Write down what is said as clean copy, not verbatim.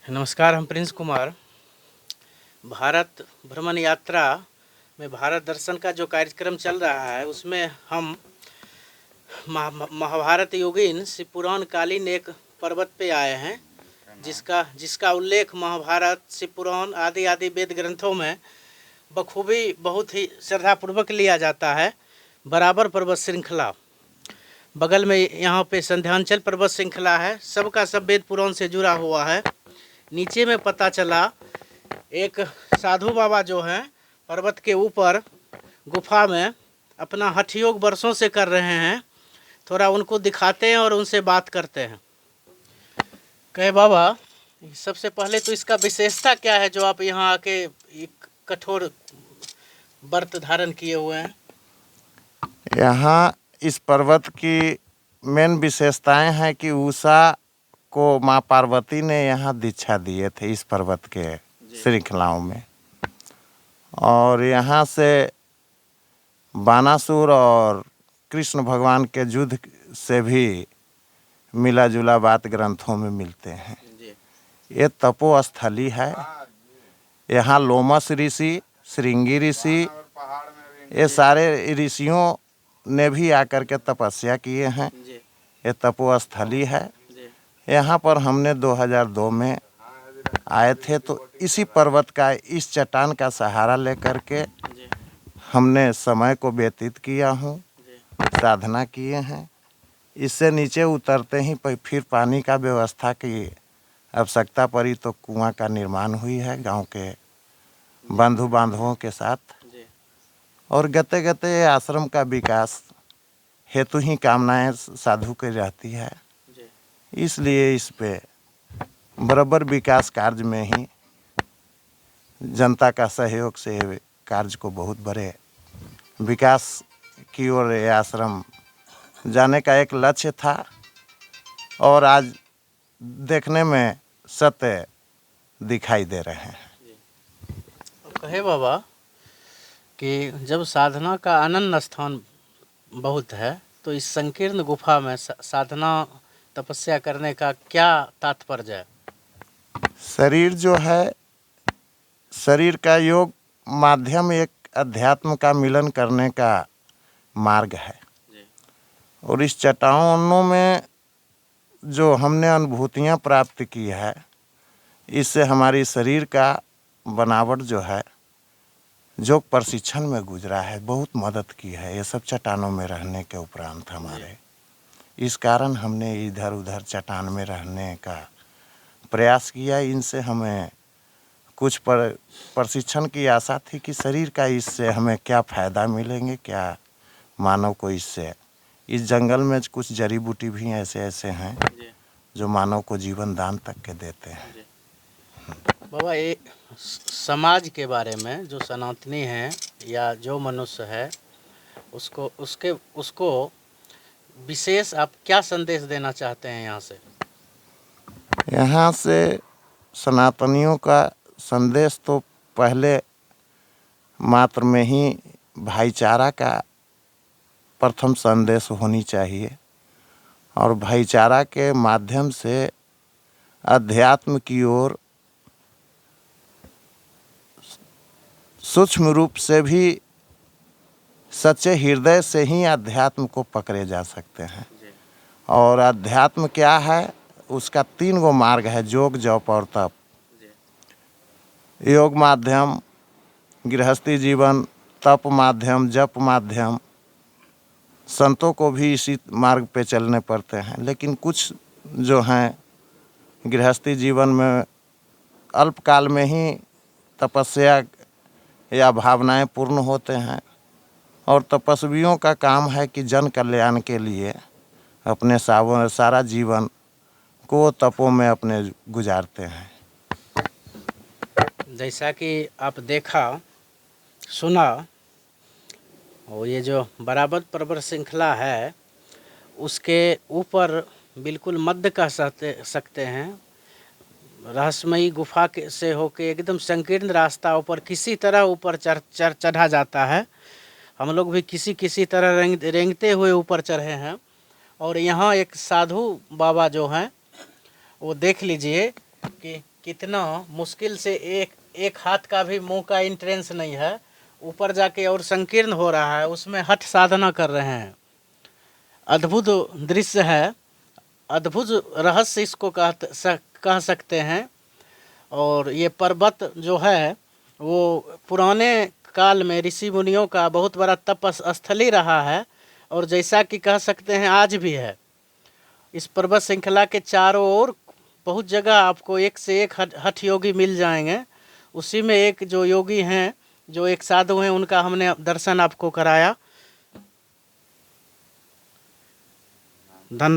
नमस्कार, हम प्रिंस कुमार। भारत भ्रमण यात्रा में भारत दर्शन का जो कार्यक्रम चल रहा है उसमें हम महाभारत युगीन शिवपुराण कालीन एक पर्वत पे आए हैं, जिसका उल्लेख महाभारत, शिवपुराण आदि आदि वेद ग्रंथों में बखूबी बहुत ही श्रद्धापूर्वक लिया जाता है। बराबर पर्वत श्रृंखला बगल में यहाँ पे संध्यांचल पर्वत श्रृंखला है, सबका सब वेद पुराण से जुड़ा हुआ है। नीचे में पता चला एक साधु बाबा जो हैं पर्वत के ऊपर गुफा में अपना हठ योग वर्षों से कर रहे हैं। थोड़ा उनको दिखाते हैं और उनसे बात करते हैं। कहे बाबा, सबसे पहले तो इसका विशेषता क्या है जो आप यहाँ आके एक कठोर व्रत धारण किए हुए हैं? यहाँ इस पर्वत की मेन विशेषताएं हैं कि उषा को माँ पार्वती ने यहाँ दीक्षा दिए थे इस पर्वत के श्रृंखलाओं में। और यहाँ से बानासुर और कृष्ण भगवान के युद्ध से भी मिला जुला बात ग्रंथों में मिलते हैं। ये तपोस्थली है। यहाँ लोमस ऋषि, श्रृंगी ऋषि, ये सारे ऋषियों ने भी आकर के तपस्या किए हैं। ये तपोस्थली है। यहाँ पर हमने 2002 में आए थे, तो इसी पर्वत का, इस चट्टान का सहारा लेकर के हमने समय को व्यतीत किया हूँ, साधना किए हैं। इससे नीचे उतरते ही फिर पानी का व्यवस्था की आवश्यकता पड़ी तो कुआं का निर्माण हुई है गांव के बंधु बांधवों के साथ। और गते गते आश्रम का विकास हेतु ही कामनाएं साधु की रहती है, इसलिए इस पे बराबर विकास कार्य में ही जनता का सहयोग से कार्य को बहुत बड़े विकास की ओर ये आश्रम जाने का एक लक्ष्य था। और आज देखने में सत्य दिखाई दे रहे हैं। कहे बाबा कि जब साधना का अनन्य स्थान बहुत है तो इस संकीर्ण गुफा में साधना तपस्या करने का क्या तात्पर्य है? शरीर जो है, शरीर का योग माध्यम एक अध्यात्म का मिलन करने का मार्ग है। और इस चट्टानों में जो हमने अनुभूतियाँ प्राप्त की है, इससे हमारी शरीर का बनावट जो है योग प्रशिक्षण में गुजरा है, बहुत मदद की है ये सब चट्टानों में रहने के उपरांत हमारे। इस कारण हमने इधर उधर चट्टान में रहने का प्रयास किया। इनसे हमें कुछ प्रशिक्षण की आशा थी कि शरीर का इससे हमें क्या फ़ायदा मिलेंगे, क्या मानव को इससे। इस जंगल में कुछ जड़ी बूटी भी ऐसे ऐसे हैं जो मानव को जीवन दान तक के देते हैं। बाबा, ये समाज के बारे में जो सनातनी है या जो मनुष्य है उसको विशेष आप क्या संदेश देना चाहते हैं यहाँ से? यहाँ से सनातनियों का संदेश तो पहले मात्र में ही भाईचारा का प्रथम संदेश होनी चाहिए। और भाईचारा के माध्यम से अध्यात्म की ओर सूक्ष्म रूप से भी सच्चे हृदय से ही अध्यात्म को पकड़े जा सकते हैं। और अध्यात्म क्या है, उसका 3 गो मार्ग है, योग, जप और तप। योग माध्यम गृहस्थी जीवन, तप माध्यम जप माध्यम। संतों को भी इसी मार्ग पे चलने पड़ते हैं। लेकिन कुछ जो हैं गृहस्थी जीवन में अल्पकाल में ही तपस्या या भावनाएं पूर्ण होते हैं। और तपस्वियों का काम है कि जन कल्याण के लिए अपने सारा जीवन को तपों में अपने गुजारते हैं। जैसा कि आप देखा सुना, और ये जो बराबर पर्वत श्रृंखला है उसके ऊपर बिल्कुल मध्य कह सकते हैं, रहस्यमयी गुफा के से होके एकदम संकीर्ण रास्ता ऊपर किसी तरह ऊपर चढ़ा जाता है। हम लोग भी किसी तरह रेंगते हुए ऊपर चढ़े हैं। और यहाँ एक साधु बाबा जो हैं वो देख लीजिए कि कितना मुश्किल से एक हाथ का भी मुंह का एंट्रेंस नहीं है, ऊपर जाके और संकीर्ण हो रहा है, उसमें हठ साधना कर रहे हैं। अद्भुत दृश्य है, अद्भुत रहस्य इसको कह सकते हैं। और ये पर्वत जो है वो पुराने काल में ऋषि मुनियों का बहुत बड़ा तप स्थली रहा है, और जैसा कि कह सकते हैं आज भी है। इस पर्वत श्रृंखला के चारों ओर बहुत जगह आपको एक से एक हठ योगी मिल जाएंगे। उसी में एक जो योगी हैं, जो एक साधु हैं, उनका हमने दर्शन आपको कराया। धन्यवाद।